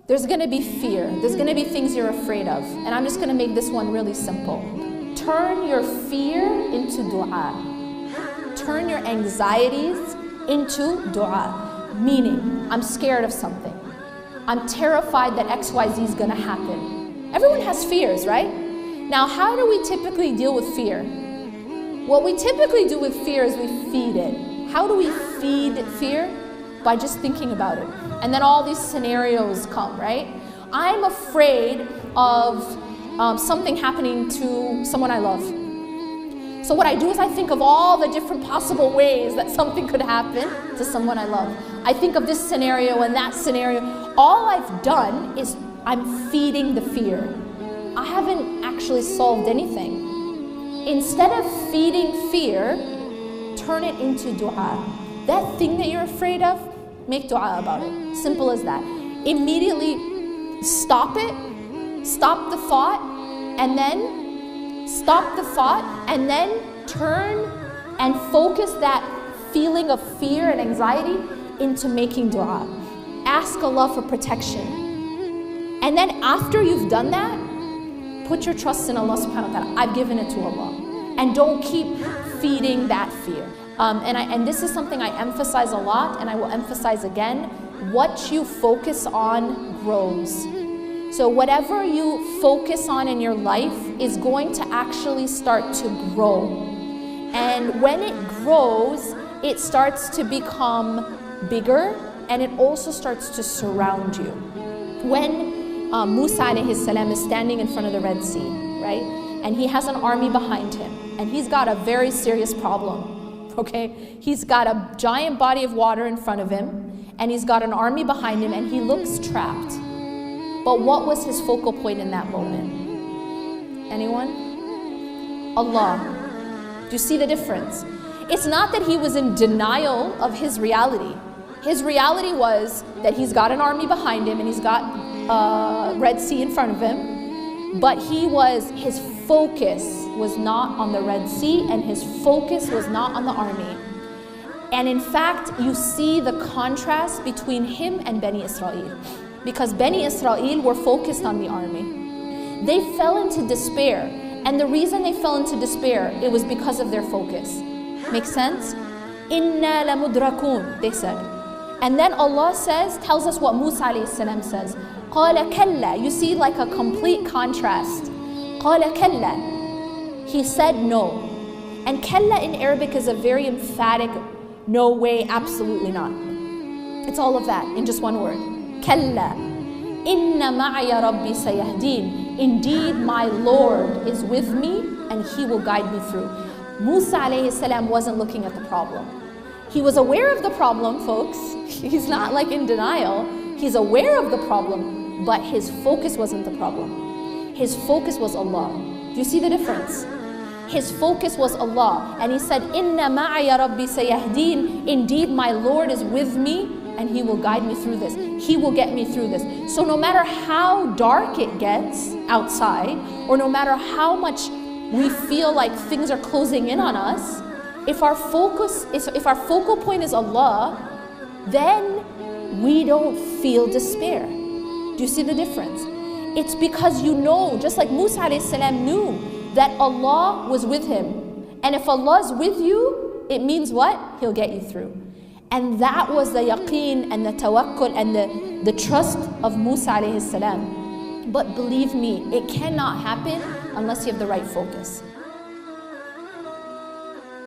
There's going to be fear. There's going to be things you're afraid of. And I'm just going to make this one really simple. Turn your fear into dua. Turn your anxieties into dua. Meaning, I'm scared of something. I'm terrified that XYZ is going to happen. Everyone has fears, right? Now, how do we typically deal with fear? What we typically do with fear is we feed it. How do we feed fear? By just thinking about it. And then all these scenarios come, right? I'm afraid of something happening to someone I love. So what I do is I think of all the different possible ways that something could happen to someone I love. I think of this scenario and that scenario. All I've done is I'm feeding the fear. I haven't actually solved anything. Instead of feeding fear, turn it into dua. That thing that you're afraid of, make dua about it. Simple as that. Immediately stop it, stop the thought, and then stop the thought, and then turn and focus that feeling of fear and anxiety into making dua. Ask Allah for protection. And then after you've done that, put your trust in Allah subhanahu wa ta'ala. I've given it to Allah. And don't keep feeding that fear. And this is something I emphasize a lot, and I will emphasize again. What you focus on grows. So whatever you focus on in your life is going to actually start to grow. And when it grows, it starts to become bigger, and it also starts to surround you. When Musa alayhi salam is standing in front of the Red Sea, right? And he has an army behind him, and he's got a very serious problem, okay? He's got a giant body of water in front of him, and he's got an army behind him, and he looks trapped. But what was his focal point in that moment? Anyone? Allah. Do you see the difference? It's not that he was in denial of his reality. His reality was that he's got an army behind him and he's got Red Sea in front of him. But his focus was not on the Red Sea, and his focus was not on the army. And in fact, you see the contrast between him and Bani Israel. Because Bani Israel were focused on the army. They fell into despair. And the reason they fell into despair, it was because of their focus. Make sense? Inna lamudrakun, they said. And then Allah tells us what Musa alayhi salam says. Qala kalla. You see, like a complete contrast. Qala kalla. He said no. And kalla in Arabic is a very emphatic, no way, absolutely not. It's all of that in just one word. Kalla. Inna ma'aya rabbi sayahdeen. Indeed, my Lord is with me and He will guide me through. Musa alayhi salam wasn't looking at the problem. He was aware of the problem, folks. He's not like in denial. He's aware of the problem, but his focus wasn't the problem. His focus was Allah. Do you see the difference? His focus was Allah. And he said, Inna ma'aya rabbi sayahdeen. Indeed, my Lord is with me and He will guide me through this. He will get me through this. So no matter how dark it gets outside, or no matter how much we feel like things are closing in on us, if our focal point is Allah, then we don't feel despair. Do you see the difference? It's because you know, just like Musa alayhi salam knew that Allah was with him. And if Allah is with you, it means what? He'll get you through. And that was the yaqeen and the tawakkul and the trust of Musa alayhi salam. But believe me, it cannot happen unless you have the right focus.